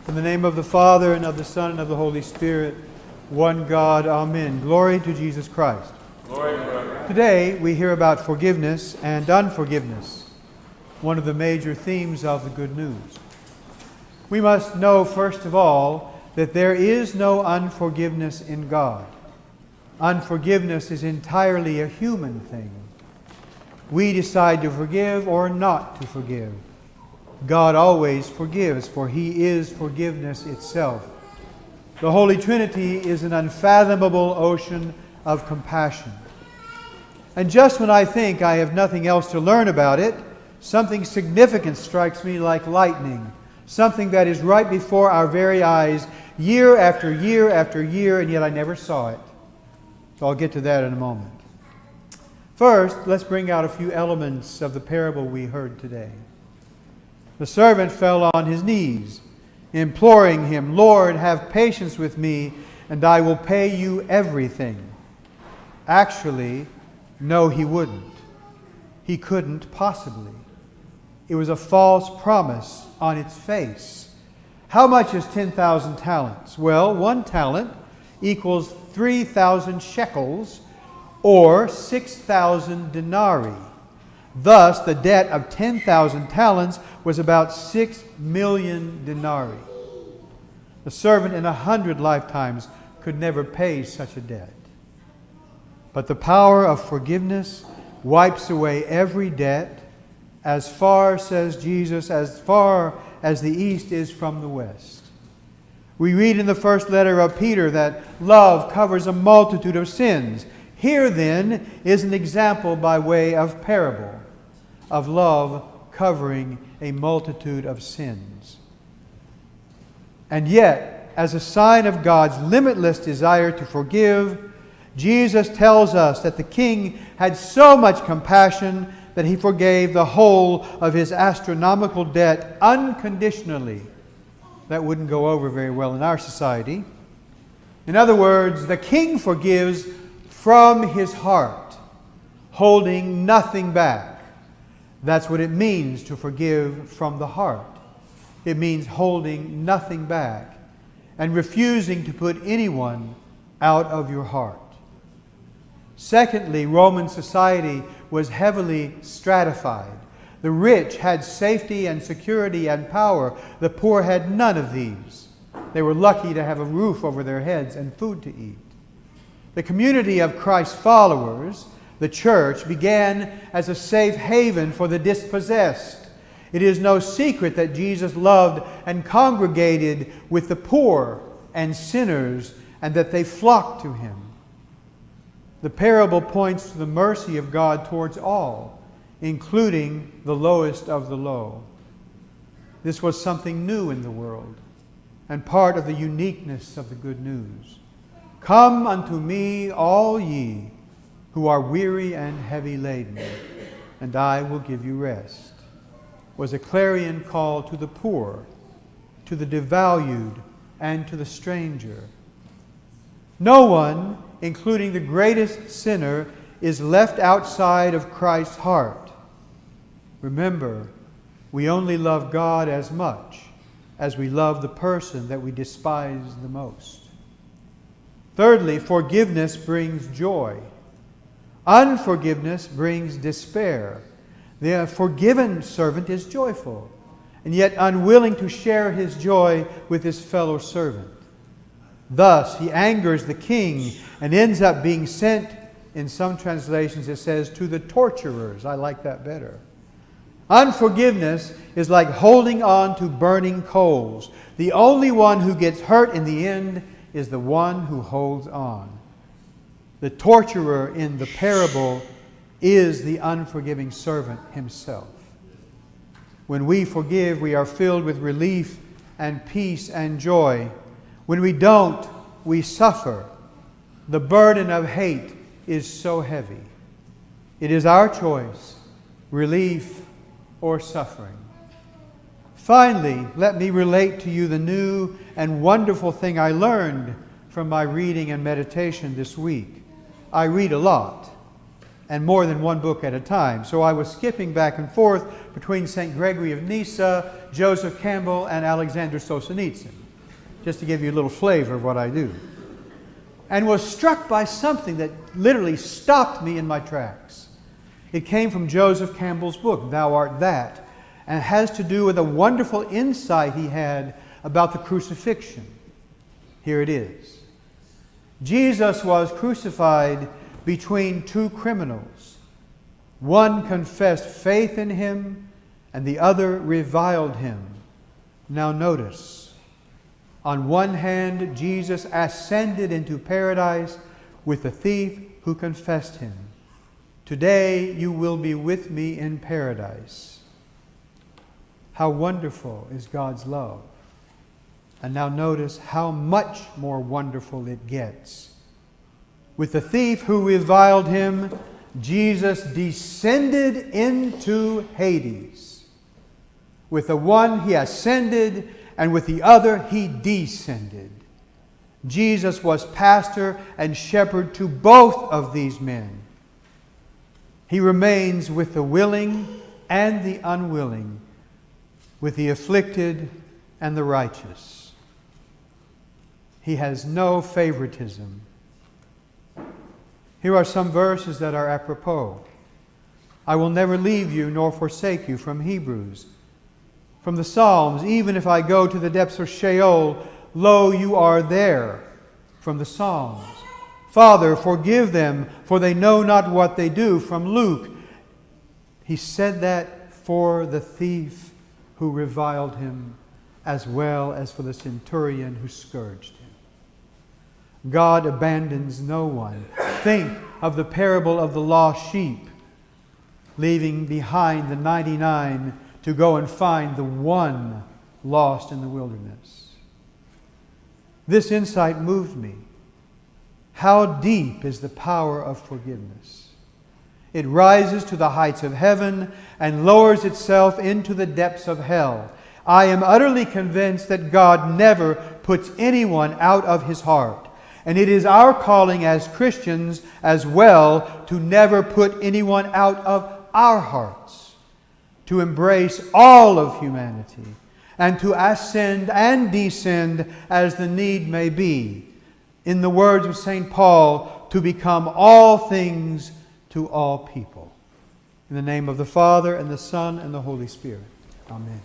In the name of the Father, and of the Son, and of the Holy Spirit, one God, Amen. Glory to Jesus Christ. Glory forever. Today we hear about forgiveness and unforgiveness, one of the major themes of the Good News. We must know, first of all, that there is no unforgiveness in God. Unforgiveness is entirely a human thing. We decide to forgive or not to forgive. God always forgives, for He is forgiveness itself. The Holy Trinity is an unfathomable ocean of compassion. And just when I think I have nothing else to learn about it, something significant strikes me like lightning, something that is right before our very eyes, year after year after year, and yet I never saw it. So I'll get to that in a moment. First, let's bring out a few elements of the parable we heard today. The servant fell on his knees, imploring him, "Lord, have patience with me, and I will pay you everything." Actually, no, he wouldn't. He couldn't possibly. It was a false promise on its face. How much is 10,000 talents? Well, 1 talent equals 3,000 shekels, or 6,000 denarii. Thus, the debt of 10,000 talents was about 6 million denarii. The servant in 100 lifetimes could never pay such a debt. But the power of forgiveness wipes away every debt, as far, says Jesus, as far as the east is from the west. We read in the first letter of Peter that love covers a multitude of sins. Here, then, is an example by way of parable of love covering a multitude of sins. And yet, as a sign of God's limitless desire to forgive, Jesus tells us that the King had so much compassion that He forgave the whole of His astronomical debt unconditionally. That wouldn't go over very well in our society. In other words, the King forgives from His heart, holding nothing back. That's what it means to forgive from the heart. It means holding nothing back and refusing to put anyone out of your heart. Secondly, Roman society was heavily stratified. The rich had safety and security and power. The poor had none of these. They were lucky to have a roof over their heads and food to eat. The community of Christ's followers, the church, began as a safe haven for the dispossessed. It is no secret that Jesus loved and congregated with the poor and sinners, and that they flocked to Him. The parable points to the mercy of God towards all, including the lowest of the low. This was something new in the world, and part of the uniqueness of the good news. "Come unto me, all ye who are weary and heavy laden, and I will give you rest," was a clarion call to the poor, to the devalued, and to the stranger. No one, including the greatest sinner, is left outside of Christ's heart. Remember, we only love God as much as we love the person that we despise the most. Thirdly, forgiveness brings joy. Unforgiveness brings despair. The forgiven servant is joyful, and yet unwilling to share his joy with his fellow servant. Thus, he angers the king and ends up being sent, in some translations it says, to the torturers. I like that better. Unforgiveness is like holding on to burning coals. The only one who gets hurt in the end is the one who holds on. The torturer in the parable is the unforgiving servant himself. When we forgive, we are filled with relief and peace and joy. When we don't, we suffer. The burden of hate is so heavy. It is our choice, relief or suffering. Finally, let me relate to you the new and wonderful thing I learned from my reading and meditation this week. I read a lot, and more than one book at a time, so I was skipping back and forth between St. Gregory of Nyssa, Joseph Campbell, and Alexander Solzhenitsyn, just to give you a little flavor of what I do. And was struck by something that literally stopped me in my tracks. It came from Joseph Campbell's book, Thou Art That, and it has to do with a wonderful insight he had about the crucifixion. Here it is. Jesus was crucified between two criminals. One confessed faith in him, and the other reviled him. Now notice, on one hand, Jesus ascended into paradise with the thief who confessed him. Today you will be with me in paradise. How wonderful is God's love. And now notice how much more wonderful it gets. With the thief who reviled him, Jesus descended into Hades. With the one he ascended, and with the other he descended. Jesus was pastor and shepherd to both of these men. He remains with the willing and the unwilling, with the afflicted and the righteous. He has no favoritism. Here are some verses that are apropos. I will never leave you nor forsake you, from Hebrews. From the Psalms, even if I go to the depths of Sheol, lo, you are there. From the Psalms. Father, forgive them, for they know not what they do. From Luke. He said that for the thief who reviled him, as well as for the centurion who scourged him. God abandons no one. Think of the parable of the lost sheep, leaving behind the 99 to go and find the one lost in the wilderness. This insight moved me. How deep is the power of forgiveness? It rises to the heights of heaven and lowers itself into the depths of hell. I am utterly convinced that God never puts anyone out of His heart. And it is our calling as Christians as well to never put anyone out of our hearts, to embrace all of humanity, and to ascend and descend as the need may be. In the words of St. Paul, to become all things to all people. In the name of the Father, and the Son, and the Holy Spirit. Amen.